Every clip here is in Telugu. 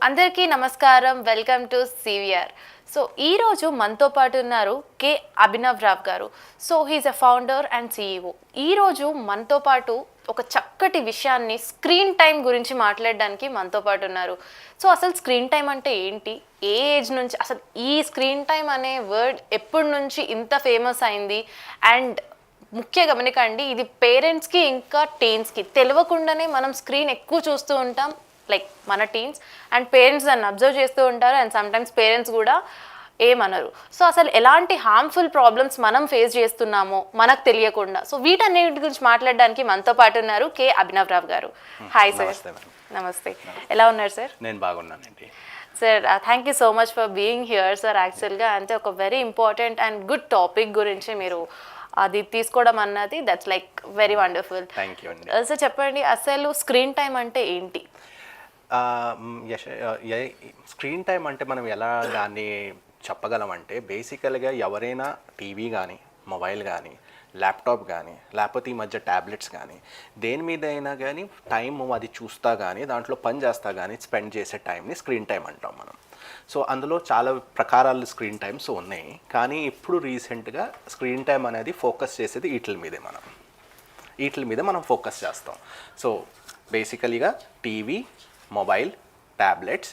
అందరికీ నమస్కారం. Welcome to CVR. సో ఈరోజు మనతో పాటు ఉన్నారు కే అభినవ్ రావ్ గారు. So he's a founder and CEO. ఈరోజు మనతో పాటు ఒక చక్కటి విషయాన్ని స్క్రీన్ టైం గురించి మాట్లాడడానికి మనతో పాటు ఉన్నారు. సో అసలు స్క్రీన్ టైం అంటే ఏంటి, ఏ ఏజ్ నుంచి అసలు ఈ స్క్రీన్ టైం అనే వర్డ్ ఎప్పటి నుంచి ఇంత ఫేమస్ అయింది, అండ్ ముఖ్య గమనికండి, ఇది పేరెంట్స్కి ఇంకా టీన్స్కి తెలియకుండానే మనం స్క్రీన్ ఎక్కువ చూస్తూ ఉంటాం, లైక్ మన టీన్స్ అండ్ పేరెంట్స్ దాన్ని అబ్జర్వ్ చేస్తూ ఉంటారు అండ్ సమ్టైమ్స్ పేరెంట్స్ కూడా ఏమనరు. సో అసలు ఎలాంటి హార్మ్ఫుల్ ప్రాబ్లమ్స్ మనం ఫేస్ చేస్తున్నామో మనకు తెలియకుండా, సో వీటన్నిటి గురించి మాట్లాడడానికి మనతో పాటు ఉన్నారు కే అభినవ్ రావ్ గారు. Hi sir. నమస్తే. ఎలా ఉన్నారు సార్? నేను బాగున్నానండి sir. Thank you so much for being here sir. యాక్చువల్గా అంటే ఒక very important and good topic గురించి మీరు అది తీసుకోవడం అన్నది that's like very wonderful. Thank you అండి. సార్ చెప్పండి, అసలు స్క్రీన్ టైం అంటే ఏంటి? స్క్రీన్ టైం అంటే మనం ఎలా దాన్ని చెప్పగలమంటే, బేసికల్గా ఎవరైనా టీవీ కానీ, మొబైల్ కానీ, ల్యాప్టాప్ కానీ, లేకపోతే ఈ మధ్య ట్యాబ్లెట్స్ కానీ, దేని మీద అయినా కానీ టైం అది చూస్తా కానీ, దాంట్లో పని చేస్తా కానీ స్పెండ్ చేసే టైంని స్క్రీన్ టైం అంటాం మనం. సో అందులో చాలా ప్రకారాలు స్క్రీన్ టైమ్స్ ఉన్నాయి, కానీ ఇప్పుడు రీసెంట్గా స్క్రీన్ టైం అనేది ఫోకస్ చేసేది వీటి మీద మనం ఫోకస్ చేస్తాం. సో బేసికలీగా TV, mobile, tablets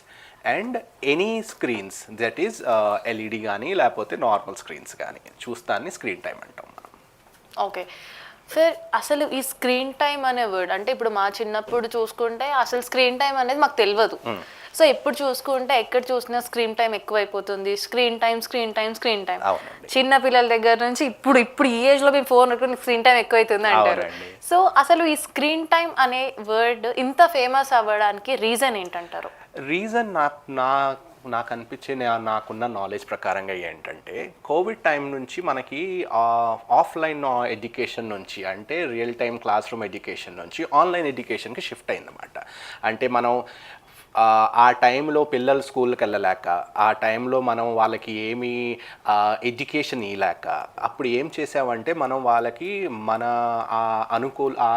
and any screens that is LED కానీ లేకపోతే నార్మల్ స్క్రీన్స్ కానీ చూస్తాన్ని స్క్రీన్ టైం అంటాం మనం. ఓకే సార్, అసలు ఈ స్క్రీన్ టైం అనే వర్డ్ అంటే ఇప్పుడు మా చిన్నప్పుడు చూసుకుంటే అసలు స్క్రీన్ టైం అనేది మాకు తెలియదు. సో ఇప్పుడు చూసుకుంటే ఎక్కడ చూసినా స్క్రీన్ టైం ఎక్కువైపోతుంది. స్క్రీన్ టైం చిన్న పిల్లల దగ్గర నుంచి ఇప్పుడు ఈ ఏజ్ లో మేము ఫోన్ స్క్రీన్ టైం ఎక్కువైతుంది అంటారు. సో అసలు ఈ స్క్రీన్ టైం అనే వర్డ్ ఇంత ఫేమస్ అవ్వడానికి రీజన్ ఏంటంటారు? రీజన్ నాకు అనిపించే నాకున్న నాలెడ్జ్ ప్రకారంగా ఏంటంటే, కోవిడ్ టైం నుంచి మనకి ఆఫ్లైన్ ఎడ్యుకేషన్ నుంచి, అంటే real time class room education నుంచి ఆన్లైన్ ఎడ్యుకేషన్కి షిఫ్ట్ అయిందన్నమాట. అంటే మనం ఆ టైంలో పిల్లలు స్కూల్కి వెళ్ళలేక, ఆ టైంలో మనం వాళ్ళకి ఏమీ ఎడ్యుకేషన్ ఇవ్వలేక, అప్పుడు ఏం చేసామంటే మనం వాళ్ళకి మన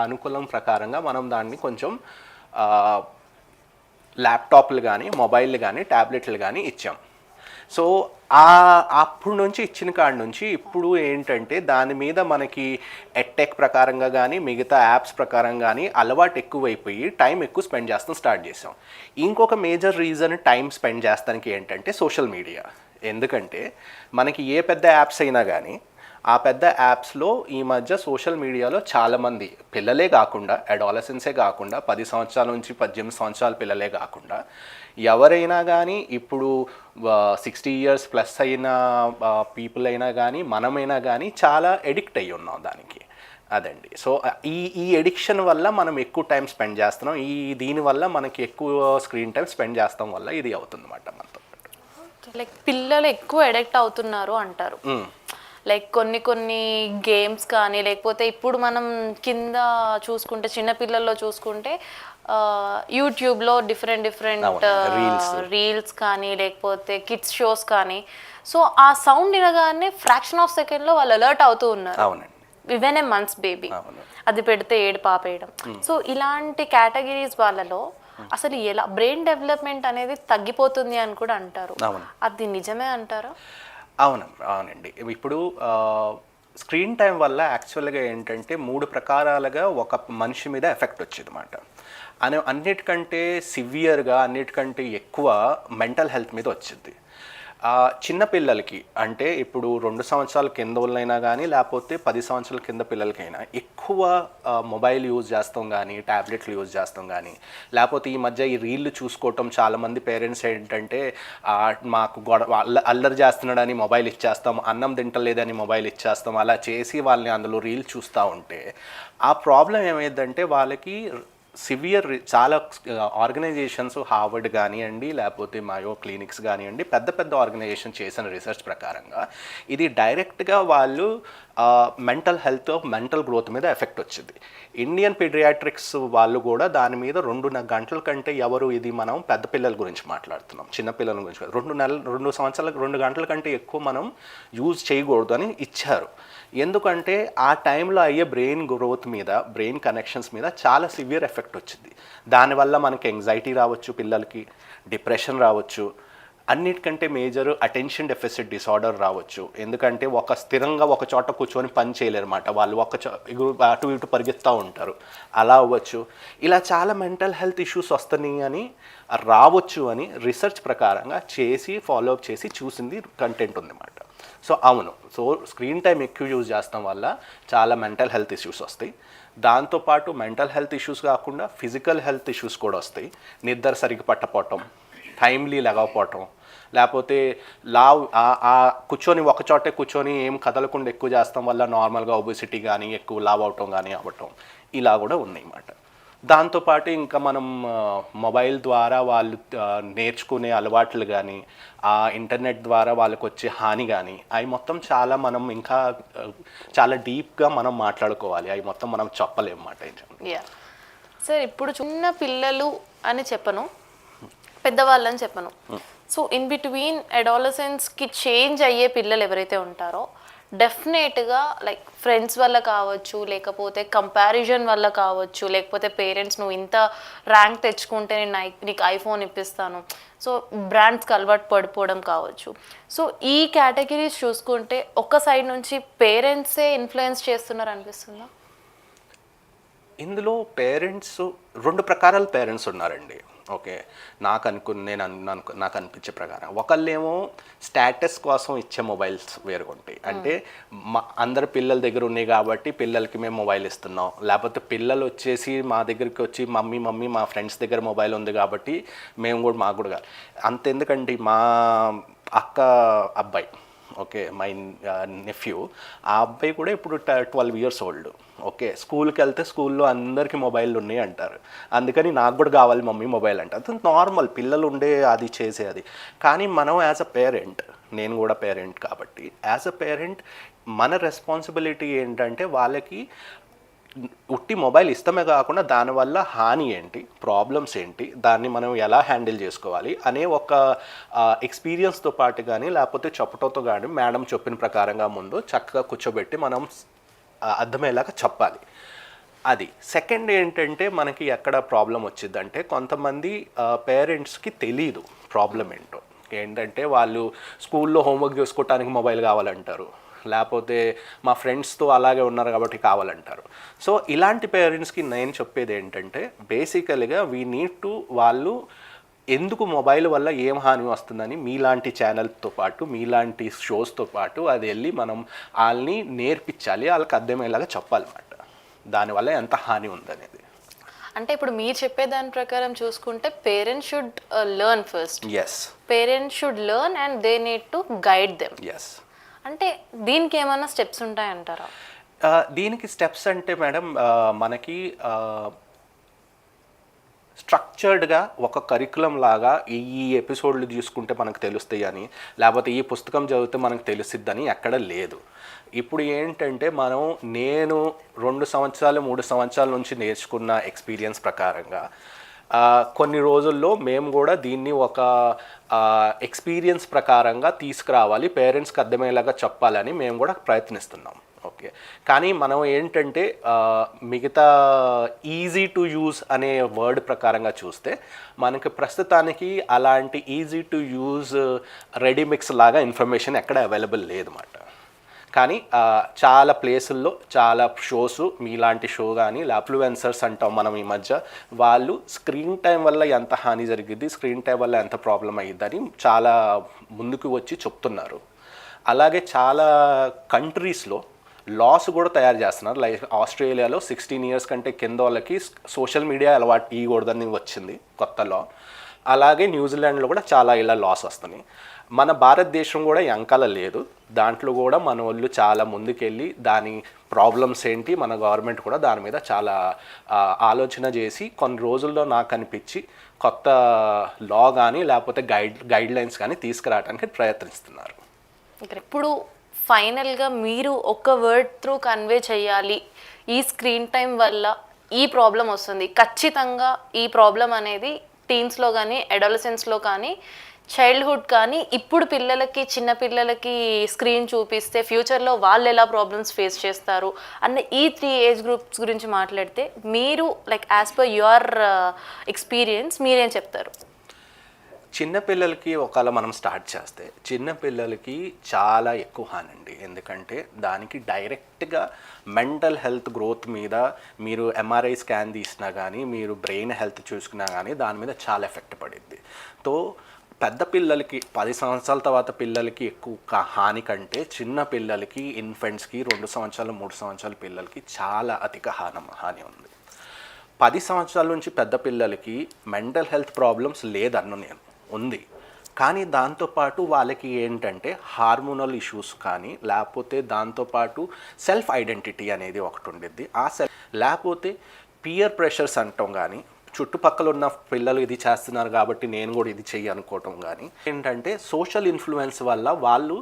అనుకూలం ప్రకారంగా మనం దాన్ని కొంచెం ల్యాప్టాప్లు కానీ, మొబైల్ కానీ, ట్యాబ్లెట్లు కానీ ఇచ్చాం. సో అప్పుడు నుంచి ఇచ్చిన కాడి నుంచి ఇప్పుడు ఏంటంటే దాని మీద మనకి ఎట్టెక్ ప్రకారంగా కానీ, మిగతా యాప్స్ ప్రకారం కానీ అలవాటు ఎక్కువైపోయి టైం ఎక్కువ స్పెండ్ చేస్తాం స్టార్ట్ చేసాం. ఇంకొక మేజర్ రీజన్ టైం స్పెండ్ చేస్తానికి ఏంటంటే సోషల్ మీడియా. ఎందుకంటే మనకి ఏ పెద్ద యాప్స్ అయినా కానీ, ఆ పెద్ద యాప్స్లో ఈ మధ్య సోషల్ మీడియాలో చాలామంది పిల్లలే కాకుండా, అడాలసెన్సే కాకుండా, 10 సంవత్సరాల నుంచి 18 సంవత్సరాల పిల్లలే కాకుండా ఎవరైనా కానీ, ఇప్పుడు 60 years ప్లస్ అయిన పీపుల్ అయినా కానీ, మనమైనా కానీ చాలా ఎడిక్ట్ అయ్యి ఉన్నాం దానికి. అదండి. సో ఈ ఎడిక్షన్ వల్ల మనం ఎక్కువ టైం స్పెండ్ చేస్తున్నాం. దీనివల్ల మనకి ఎక్కువ స్క్రీన్ టైం స్పెండ్ చేస్తాం వల్ల ఇది అవుతుందన్నమాట మనతో. లైక్ పిల్లలు ఎక్కువ ఎడిక్ట్ అవుతున్నారు అంటారు. లైక్ కొన్ని గేమ్స్ కానీ, లేకపోతే ఇప్పుడు మనం కింద చూసుకుంటే చిన్నపిల్లల్లో చూసుకుంటే యూట్యూబ్లో డిఫరెంట్ రీల్స్ కానీ, లేకపోతే కిడ్స్ షోస్ కానీ, సో ఆ సౌండ్ వినగానే ఫ్రాక్షన్ ఆఫ్ సెకండ్లో వాళ్ళు అలర్ట్ అవుతూ ఉన్నారు. ఈవెన్ ఏ మంత్స్ బేబీ అది పెడితే పాపేయడం. సో ఇలాంటి కేటగిరీస్ వాళ్ళలో అసలు ఎలా బ్రెయిన్ డెవలప్మెంట్ అనేది తగ్గిపోతుంది అని కూడా అంటారు. అది నిజమే అంటారా? అవునండి. ఇప్పుడు స్క్రీన్ టైం వల్ల యాక్చువల్గా ఏంటంటే 3 ప్రకారాలుగా ఒక మనిషి మీద ఎఫెక్ట్ వచ్చేది అన్నమాట. అన్నిటికంటే సివియర్గా, అన్నిటికంటే ఎక్కువ మెంటల్ హెల్త్ మీద వచ్చింది. చిన్నపిల్లలకి, అంటే ఇప్పుడు 2 సంవత్సరాల కింద వాళ్ళైనా కానీ, లేకపోతే 10 సంవత్సరాల కింద పిల్లలకైనా ఎక్కువ మొబైల్ యూజ్ చేస్తాం కానీ, ట్యాబ్లెట్లు యూజ్ చేస్తాం కానీ, లేకపోతే ఈ మధ్య ఈ రీళ్ళు చూసుకోవటం చాలామంది పేరెంట్స్ ఏంటంటే మాకు అల్లరి చేస్తున్నాడని మొబైల్ ఇచ్చేస్తాం, అన్నం తింటలేదని మొబైల్ ఇచ్చేస్తాం, అలా చేసి వాళ్ళని అందులో రీల్ చూస్తూ ఉంటే ఆ ప్రాబ్లం ఏమైందంటే వాళ్ళకి సివియర్ చాలా ఆర్గనైజేషన్స్, హార్వర్డ్ కానివ్వండి, లేకపోతే మాయో క్లినిక్స్ కానివ్వండి, పెద్ద ఆర్గనైజేషన్ చేసిన రీసెర్చ్ ప్రకారంగా ఇది డైరెక్ట్గా వాళ్ళు మెంటల్ హెల్త్ మెంటల్ గ్రోత్ మీద ఎఫెక్ట్ వచ్చింది. ఇండియన్ పీడియాట్రిక్స్ వాళ్ళు కూడా దాని మీద 2 గంటల కంటే ఎవరు, ఇది మనం పెద్ద పిల్లల గురించి మాట్లాడుతున్నాం, చిన్న పిల్లల గురించి కాదు, 2 సంవత్సరాలకు 2 గంటల కంటే ఎక్కువ మనం యూజ్ చేయకూడదు అని ఇచ్చారు. ఎందుకంటే ఆ టైంలో అయ్యే బ్రెయిన్ గ్రోత్ మీద, బ్రెయిన్ కనెక్షన్స్ మీద చాలా సివియర్ ఎఫెక్ట్ వచ్చింది. దానివల్ల మనకి ఎంగ్జైటీ రావచ్చు, పిల్లలకి డిప్రెషన్ రావచ్చు, అన్నిటికంటే మేజర్ అటెన్షన్ డెఫిసిట్ డిసార్డర్ రావచ్చు. ఎందుకంటే స్థిరంగా ఒక చోట కూర్చొని పని చేయలేరన్నమాట, వాళ్ళు అటు ఇటు పరిగెత్తుతూ ఉంటారు, అలా అవ్వచ్చు. ఇలా చాలా మెంటల్ హెల్త్ ఇష్యూస్ వస్తున్నాయి అని రావచ్చు అని రీసెర్చ్ ప్రకారంగా చేసి ఫాలోఅప్ చేసి చూసింది కంటెంట్ ఉందన్నమాట. సో అవును, సో స్క్రీన్ టైం ఎక్కువ యూజ్ చేస్తాం వల్ల చాలా మెంటల్ హెల్త్ ఇష్యూస్ వస్తాయి. దాంతోపాటు మెంటల్ హెల్త్ ఇష్యూస్ కాకుండా ఫిజికల్ హెల్త్ ఇష్యూస్ కూడా వస్తాయి. నిద్ర సరిగ్గా పట్టపోవటం, టైమ్లీ లేకపోవటం, లేకపోతే కూర్చొని ఒకచోటే కూర్చొని ఏం కదలకుండా ఎక్కువ చేస్తాం వల్ల నార్మల్గా ఒబెసిటీ కానీ, ఎక్కువ లావ్ అవటం కానీ అవ్వటం, ఇలా కూడా ఉన్నాయి అన్నమాట. దాంతోపాటు ఇంకా మనం మొబైల్ ద్వారా వాళ్ళు నేర్చుకునే అలవాట్లు కానీ, ఆ ఇంటర్నెట్ ద్వారా వాళ్ళకు వచ్చే హాని కానీ, అవి మొత్తం చాలా మనం ఇంకా చాలా డీప్గా మనం మాట్లాడుకోవాలి. అవి మొత్తం మనం చెప్పలేము అన్నమాట. సార్, ఇప్పుడు చిన్న పిల్లలు అని చెప్పను, పెద్దవాళ్ళని చెప్పను, సో ఇన్ బిట్వీన్ అడాలసెన్స్కి చేంజ్ అయ్యే పిల్లలు ఎవరైతే ఉంటారో డెఫినెట్గా లైక్ ఫ్రెండ్స్ వల్ల కావచ్చు, లేకపోతే కంపారిజన్ వల్ల కావచ్చు, లేకపోతే పేరెంట్స్ నువ్వు ఇంత ర్యాంక్ తెచ్చుకుంటే నేను నీకు ఐఫోన్ ఇప్పిస్తాను, సో బ్రాండ్స్కి అలవాటు పడిపోవడం కావచ్చు. సో ఈ కేటగిరీస్ చూసుకుంటే ఒక సైడ్ నుంచి పేరెంట్సే ఇన్ఫ్లుయెన్స్ చేస్తున్నారు అనిపిస్తుందా? ఇందులో పేరెంట్స్ 2 ప్రకారాల పేరెంట్స్ ఉన్నారండి. ఓకే, నాకు అనిపించే ప్రకారం ఒకళ్ళేమో స్టేటస్ కోసం ఇచ్చే మొబైల్స్ వేరుగా ఉంటాయి. అంటే అందరు పిల్లల దగ్గర ఉన్నాయి కాబట్టి పిల్లలకి మేము మొబైల్ ఇస్తున్నాం, లేకపోతే పిల్లలు వచ్చేసి మా దగ్గరికి వచ్చి మమ్మీ మా ఫ్రెండ్స్ దగ్గర మొబైల్ ఉంది కాబట్టి మాకు కూడా కాదు. అంతెందుకండి, మా అక్క అబ్బాయి, ఓకే, మై నెఫ్యూ, ఆ అబ్బాయి కూడా ఇప్పుడు 12 years old. ఓకే, స్కూల్కి వెళ్తే స్కూల్లో అందరికీ మొబైల్ ఉన్నాయి అంటారు, అందుకని నాకు కూడా కావాలి మమ్మీ మొబైల్ అంటారు. అది నార్మల్, పిల్లలు ఉండే అది చేసేది. కానీ మనం యాజ్ అ పేరెంట్, నేను కూడా పేరెంట్ కాబట్టి యాజ్ అ పేరెంట్ మన రెస్పాన్సిబిలిటీ ఏంటంటే వాళ్ళకి ఉట్టి మొబైల్ ఇష్టమే కాకుండా దానివల్ల హాని ఏంటి, ప్రాబ్లమ్స్ ఏంటి, దాన్ని మనం ఎలా హ్యాండిల్ చేసుకోవాలి అనే ఒక ఎక్స్పీరియన్స్తో పాటు కానీ, లేకపోతే చెప్పటంతో కానీ మేడం చెప్పిన ప్రకారంగా ముందు చక్కగా కూర్చోబెట్టి మనం అర్థమయ్యేలాగా చెప్పాలి. అది. సెకండ్ ఏంటంటే మనకి ఎక్కడ ప్రాబ్లం వచ్చిందంటే కొంతమంది పేరెంట్స్కి తెలీదు ప్రాబ్లం ఏంటంటే వాళ్ళు స్కూల్లో హోంవర్క్ చేసుకోవటానికి మొబైల్ కావాలంటారు, లేకపోతే మా ఫ్రెండ్స్తో అలాగే ఉన్నారు కాబట్టి కావాలంటారు. సో ఇలాంటి పేరెంట్స్కి నేను చెప్పేది ఏంటంటే బేసికల్గా వీ నీడ్ టు, వాళ్ళు ఎందుకు మొబైల్ వల్ల ఏం హాని వస్తుందని మీలాంటి ఛానల్తో పాటు, మీలాంటి షోస్తో పాటు అది వెళ్ళి మనం వాళ్ళని నేర్పించాలి, వాళ్ళకి అర్థమయ్యేలాగా చెప్పాలన్నమాట దానివల్ల ఎంత హాని ఉందనేది. అంటే ఇప్పుడు మీరు చెప్పే దాని ప్రకారం చూసుకుంటే parents should learn first. Yes, parents should learn and they need to guide them. Yes. అంటే దీనికి ఏమైనా స్టెప్స్ ఉంటాయంటారా? దీనికి స్టెప్స్ అంటే మేడం మనకి స్ట్రక్చర్డ్గా ఒక కరికులం లాగా ఈ ఎపిసోడ్లు చూసుకుంటే మనకు తెలుస్తాయి అని, లేకపోతే ఈ పుస్తకం చదివితే మనకు తెలుసిద్దని ఎక్కడ లేదు. ఇప్పుడు ఏంటంటే నేను 2 సంవత్సరాలు 3 సంవత్సరాల నుంచి నేర్చుకున్న ఎక్స్పీరియన్స్ ప్రకారంగా కొన్ని రోజుల్లో మేము కూడా దీన్ని ఒక ఎక్స్పీరియన్స్ ప్రకారంగా తీసుకురావాలి, పేరెంట్స్కి అర్థమయ్యేలాగా చెప్పాలని మేము కూడా ప్రయత్నిస్తున్నాం. ఓకే, కానీ మనం ఏంటంటే మిగతా ఈజీ టు యూజ్ అనే వర్డ్ ప్రకారంగా చూస్తే మనకి ప్రస్తుతానికి అలాంటి ఈజీ టు యూజ్ రెడీమిక్స్ లాగా ఇన్ఫర్మేషన్ ఎక్కడ అవైలబుల్ లేదన్నమాట. కానీ చాలా ప్లేసుల్లో చాలా షోస్, మీలాంటి షో కానీ ఇన్ఫ్లుయెన్సర్స్ అంటాం మనం ఈ మధ్య, వాళ్ళు స్క్రీన్ టైం వల్ల ఎంత హాని జరిగింది, స్క్రీన్ టైం వల్ల ఎంత ప్రాబ్లం అయ్యిద్దని చాలా ముందుకు వచ్చి చెప్తున్నారు. అలాగే చాలా కంట్రీస్లో లాస్ కూడా తయారు చేస్తున్నారు. లైక్ ఆస్ట్రేలియాలో 16 years కంటే కింద వాళ్ళకి సోషల్ మీడియా అలవాటు ఇవ్వకూడదని వచ్చింది కొత్త లా. అలాగే న్యూజిలాండ్లో కూడా చాలా ఇలా లాస్ వస్తున్నాయి. మన భారతదేశం కూడా వెనకాల లేదు, దాంట్లో కూడా మన వాళ్ళు చాలా ముందుకెళ్ళి దాని ప్రాబ్లమ్స్ ఏంటి, మన గవర్నమెంట్ కూడా దాని మీద చాలా ఆలోచన చేసి కొన్ని రోజుల్లో నాకు అనిపించి కొత్త లా కానీ లేకపోతే గైడ్ లైన్స్ కానీ తీసుకురావడానికి ప్రయత్నిస్తున్నారు. ఇప్పుడు ఫైనల్గా మీరు ఒక వర్డ్ త్రూ కన్వే చేయాలి, ఈ స్క్రీన్ టైం వల్ల ఈ ప్రాబ్లం వస్తుంది, ఖచ్చితంగా ఈ ప్రాబ్లం అనేది టీన్స్లో కానీ అడాలసెన్స్లో కానీ చైల్డ్హుడ్ కానీ ఇప్పుడు పిల్లలకి చిన్న పిల్లలకి స్క్రీన్ చూపిస్తే ఫ్యూచర్లో వాళ్ళు ఎలా ప్రాబ్లమ్స్ ఫేస్ చేస్తారు అన్న ఈ 3 ఏజ్ గ్రూప్స్ గురించి మాట్లాడితే మీరు like as per your experience మీరేం చెప్తారు? చిన్నపిల్లలకి ఒకవేళ మనం స్టార్ట్ చేస్తే చిన్నపిల్లలకి చాలా ఎక్కువ హానండి. ఎందుకంటే దానికి డైరెక్ట్గా మెంటల్ హెల్త్ గ్రోత్ మీద మీరు ఎంఆర్ఐ స్కాన్ తీసినా కానీ మీరు బ్రెయిన్ హెల్త్ చూసుకున్నా కానీ దాని మీద చాలా ఎఫెక్ట్ పడిద్ది. తో పెద్ద పిల్లలకి 10 సంవత్సరాల తర్వాత పిల్లలకి ఎక్కువ హాని కంటే చిన్న పిల్లలకి ఇన్ఫెంట్స్కి 2 సంవత్సరాలు 3 సంవత్సరాల పిల్లలకి చాలా అధిక హాని ఉంది. 10 సంవత్సరాల నుంచి పెద్ద పిల్లలకి మెంటల్ హెల్త్ ప్రాబ్లమ్స్ లేదన్ను నేను ఉంది, కానీ దాంతోపాటు వాళ్ళకి ఏంటంటే హార్మోనల్ ఇష్యూస్ కానీ లేకపోతే దాంతోపాటు సెల్ఫ్ ఐడెంటిటీ అనేది ఒకటి ఉండిద్ది. లేకపోతే పియర్ ప్రెషర్స్ అంటాం కానీ చుట్టుపక్కల ఉన్న పిల్లలు ఇది చేస్తున్నారు కాబట్టి నేను కూడా ఇది చెయ్యి అనుకోవటం కానీ ఏంటంటే సోషల్ ఇన్ఫ్లుయెన్స్ వల్ల వాళ్ళు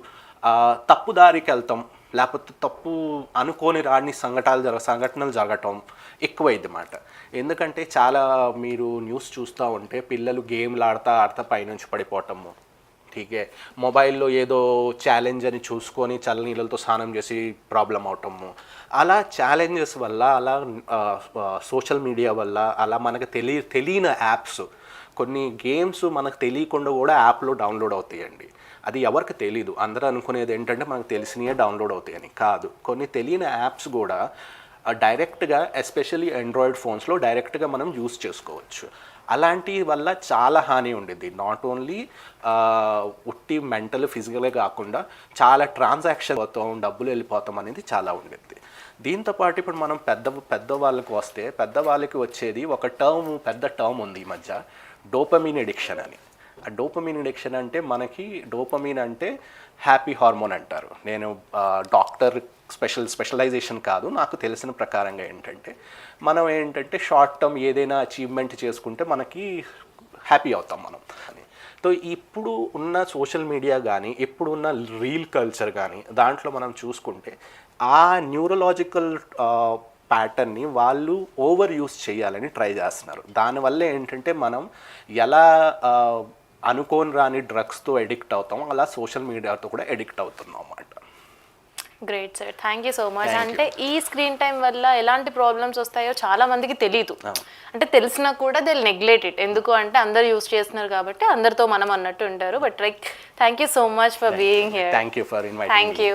తప్పు దారికి వెళ్తాం, లేకపోతే తప్పు అనుకోని రాని సంఘటనలు జరగటం ఎక్కువైంది మాట. ఎందుకంటే చాలా మీరు న్యూస్ చూస్తూ ఉంటే పిల్లలు గేమ్లు ఆడతా పైనుంచి పడిపోవటము, ఠీకే మొబైల్లో ఏదో ఛాలెంజ్ అని చూసుకొని చల్లనీళ్ళతో స్నానం చేసి ప్రాబ్లం అవటము, అలా ఛాలెంజెస్ వల్ల అలా సోషల్ మీడియా వల్ల అలా మనకు తెలియని యాప్స్ కొన్ని గేమ్స్ మనకు తెలియకుండా కూడా యాప్లో డౌన్లోడ్ అవుతాయండి. అది ఎవరికి తెలీదు, అందరూ అనుకునేది ఏంటంటే మనకు తెలిసినవే డౌన్లోడ్ అవుతాయని. కాదు, కొన్ని తెలియని యాప్స్ కూడా డైరెక్ట్గా ఎస్పెషల్లీ ఆండ్రాయిడ్ ఫోన్స్లో డైరెక్ట్గా మనం యూస్ చేసుకోవచ్చు. అలాంటి వల్ల చాలా హాని ఉండిద్ది. నాట్ ఓన్లీ ఉట్టి మెంటల్ ఫిజికల్గా కాకుండా చాలా ట్రాన్సాక్షన్ అవుతాం, డబ్బులు వెళ్ళిపోతాం అనేది చాలా ఉండిద్ది. దీంతోపాటు ఇప్పుడు మనం పెద్దవాళ్ళకి వస్తే పెద్దవాళ్ళకి వచ్చేది ఒక పెద్ద టర్మ్ ఉంది ఈ మధ్య, డోపమిన్ ఎడిక్షన్ అని. ఆ డోపమిన్ ఎడిక్షన్ అంటే మనకి డోపమిన్ అంటే హ్యాపీ హార్మోన్ అంటారు. నేను డాక్టర్ స్పెషలైజేషన్ కాదు, నాకు తెలిసిన ప్రకారంగా ఏంటంటే మనం ఏంటంటే షార్ట్ టర్మ్ ఏదైనా అచీవ్మెంట్ చేసుకుంటే మనకి హ్యాపీ అవుతాం మనం అని. సో ఇప్పుడు ఉన్న సోషల్ మీడియా కానీ ఇప్పుడు ఉన్న రీల్ కల్చర్ కానీ దాంట్లో మనం చూసుకుంటే ఆ న్యూరలాజికల్ ప్యాటర్న్ని వాళ్ళు ఓవర్ యూస్ చేయాలని ట్రై చేస్తున్నారు. దానివల్ల ఏంటంటే మనం ఎలా అనుకోని రాని డ్రగ్స్తో ఎడిక్ట్ అవుతాం, అలా సోషల్ మీడియాతో కూడా ఎడిక్ట్ అవుతున్నాం అన్నమాట. Great sir, thank you so much. అంటే ఈ స్క్రీన్ టైం వల్ల ఎలాంటి ప్రాబ్లమ్స్ వస్తాయో చాలా మందికి తెలియదు, అంటే తెలిసినా కూడా దే నెగ్లెక్ట్ ఇట్. ఎందుకు అంటే అందరు యూస్ చేస్తున్నారు కాబట్టి అందరితో మనం అన్నట్టు ఉంటారు. But like thank you so much for being here. Thank you for inviting. Thank you.